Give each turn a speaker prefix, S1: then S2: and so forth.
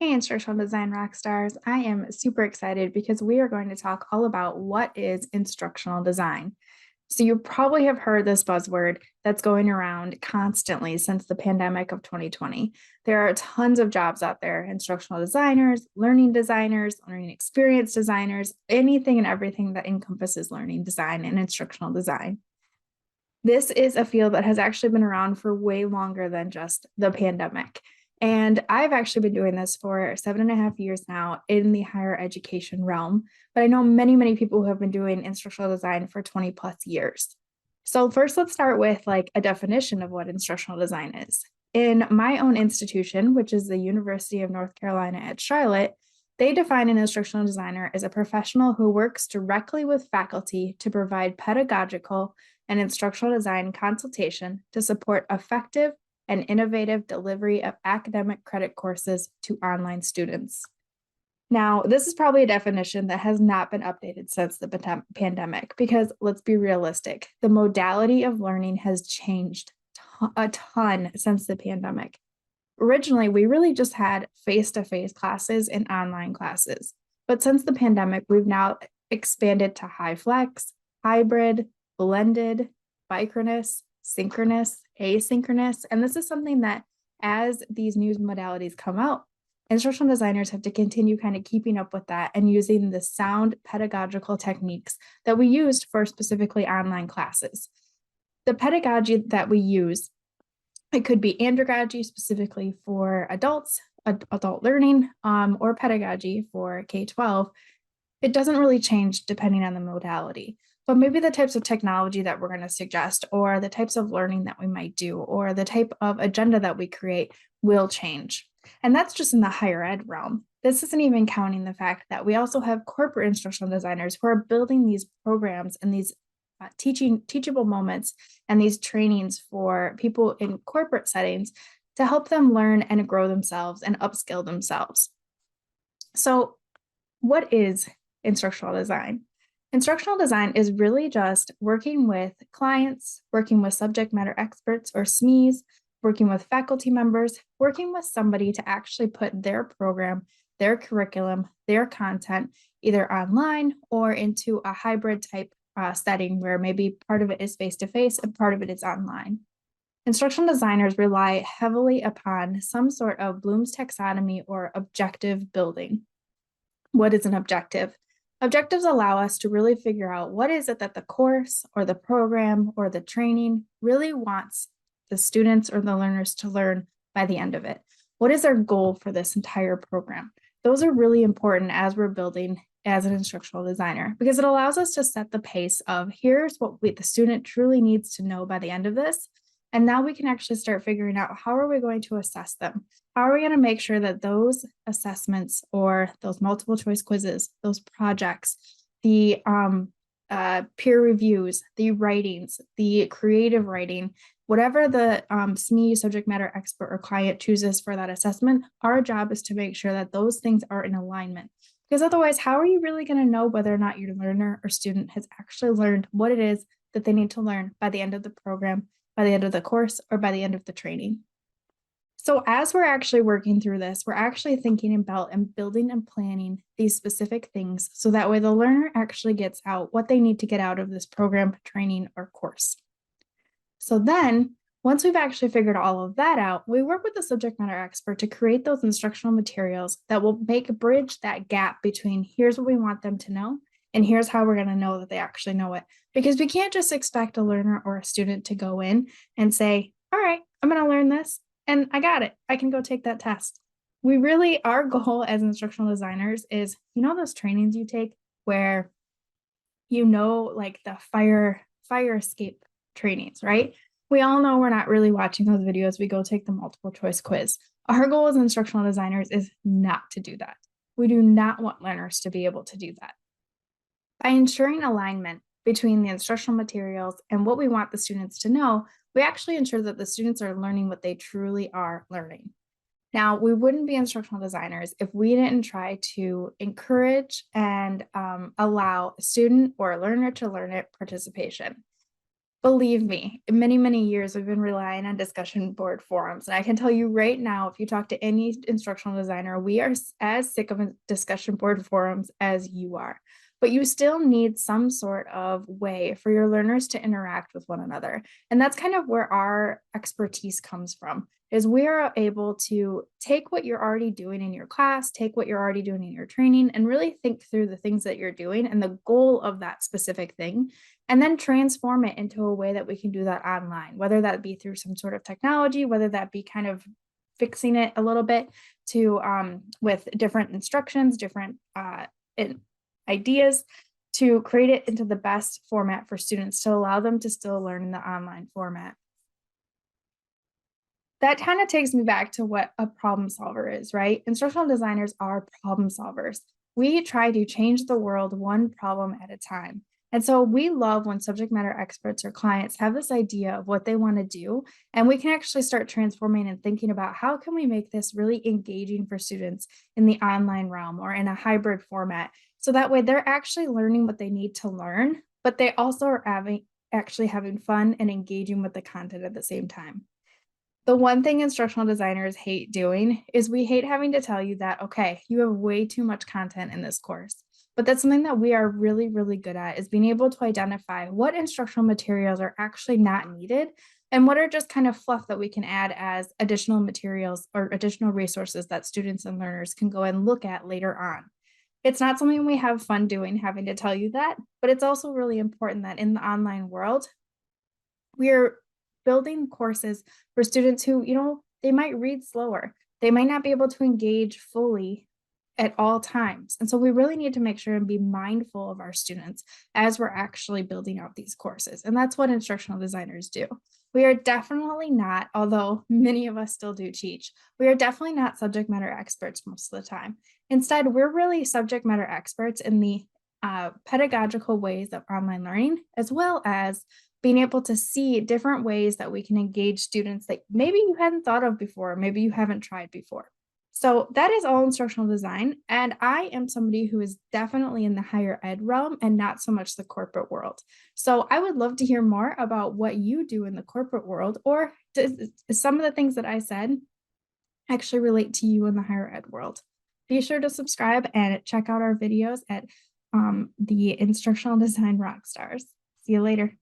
S1: Hey, instructional design rock stars. I am super excited because we are going to talk all about what is instructional design. So, you probably have heard this buzzword that's going around constantly since the pandemic of 2020. There are tons of jobs out there: instructional designers, learning experience designers, anything and everything that encompasses learning design and instructional design. This is a field that has actually been around for way longer than just the pandemic. And I've actually been doing this for 7.5 years now in the higher education realm. But I know many, many people who have been doing instructional design for 20 plus years. So, first, let's start with like a definition of what instructional design is. In my own institution, which is the University of North Carolina at Charlotte, they define an instructional designer as a professional who works directly with faculty to provide pedagogical and instructional design consultation to support effective and innovative delivery of academic credit courses to online students. Now, this is probably a definition that has not been updated since the pandemic because let's be realistic, the modality of learning has changed a ton since the pandemic. Originally, we really just had face-to-face classes and online classes. But since the pandemic, we've now expanded to high flex, hybrid, blended, bicronous, synchronous, asynchronous. And this is something that as these new modalities come out, instructional designers have to continue kind of keeping up with that and using the sound pedagogical techniques that we used for specifically online classes. The pedagogy that we use, it could be andragogy specifically for adults, adult learning, or pedagogy for K-12. It doesn't really change depending on the modality, but maybe the types of technology that we're going to suggest, or the types of learning that we might do, or the type of agenda that we create will change. And that's just in the higher ed realm. This isn't even counting the fact that we also have corporate instructional designers who are building these programs and these teachable moments and these trainings for people in corporate settings to help them learn and grow themselves and upskill themselves. So, what is instructional design? Instructional design is really just working with clients, working with subject matter experts or SMEs, working with faculty members, working with somebody to actually put their program, their curriculum, their content either online or into a hybrid type setting where maybe part of it is face-to-face and part of it is online. Instructional designers rely heavily upon some sort of Bloom's taxonomy or objective building. What is an objective? Objectives allow us to really figure out what is it that the course or the program or the training really wants the students or the learners to learn by the end of it. What is our goal for this entire program? Those are really important as we're building as an instructional designer because it allows us to set the pace of here's what the student truly needs to know by the end of this. And now we can actually start figuring out how are we going to assess them? How are we going to make sure that those assessments or those multiple choice quizzes, those projects, the peer reviews, the writings, the creative writing, whatever the SME subject matter expert or client chooses for that assessment, our job is to make sure that those things are in alignment. Because otherwise, how are you really going to know whether or not your learner or student has actually learned what it is that they need to learn by the end of the program, by the end of the course, or by the end of the training? So as we're actually working through this, we're actually thinking about and building and planning these specific things so that way the learner actually gets out what they need to get out of this program, training, or course. So then, once we've actually figured all of that out, we work with the subject matter expert to create those instructional materials that will bridge that gap between here's what we want them to know and here's how we're going to know that they actually know it. Because we can't just expect a learner or a student to go in and say, all right, I'm going to learn this and I got it. I can go take that test. Our goal as instructional designers is, those trainings you take where, like the fire escape trainings, right? We all know we're not really watching those videos. We go take the multiple choice quiz. Our goal as instructional designers is not to do that. We do not want learners to be able to do that. By ensuring alignment between the instructional materials and what we want the students to know, we actually ensure that the students are learning what they truly are learning. Now, we wouldn't be instructional designers if we didn't try to encourage and allow a student or a learner to learn it participation. Believe me, many, many years we've been relying on discussion board forums. And I can tell you right now, if you talk to any instructional designer, we are as sick of discussion board forums as you are. But you still need some sort of way for your learners to interact with one another. And that's kind of where our expertise comes from, is we are able to take what you're already doing in your class, take what you're already doing in your training, and really think through the things that you're doing and the goal of that specific thing, and then transform it into a way that we can do that online, whether that be through some sort of technology, whether that be kind of fixing it a little bit to with different instructions, different ideas to create it into the best format for students to allow them to still learn in the online format. That kind of takes me back to what a problem solver is, right? Instructional designers are problem solvers. We try to change the world one problem at a time. And so we love when subject matter experts or clients have this idea of what they want to do, and we can actually start transforming and thinking about how can we make this really engaging for students in the online realm or in a hybrid format. So that way they're actually learning what they need to learn, but they also are actually having fun and engaging with the content at the same time. The one thing instructional designers hate doing is we hate having to tell you that, okay, you have way too much content in this course. But that's something that we are really, really good at, is being able to identify what instructional materials are actually not needed and what are just kind of fluff that we can add as additional materials or additional resources that students and learners can go and look at later on. It's not something we have fun doing, having to tell you that, but it's also really important that in the online world, we're building courses for students who, they might read slower. They might not be able to engage fully at all times. And so we really need to make sure and be mindful of our students as we're actually building out these courses. And that's what instructional designers do. We are definitely not, although many of us still do teach, we are definitely not subject matter experts most of the time. Instead, we're really subject matter experts in the pedagogical ways of online learning, as well as being able to see different ways that we can engage students that maybe you hadn't thought of before, maybe you haven't tried before. So that is all instructional design. And I am somebody who is definitely in the higher ed realm and not so much the corporate world. So I would love to hear more about what you do in the corporate world, or does some of the things that I said actually relate to you in the higher ed world. Be sure to subscribe and check out our videos at the Instructional Design Rockstars. See you later.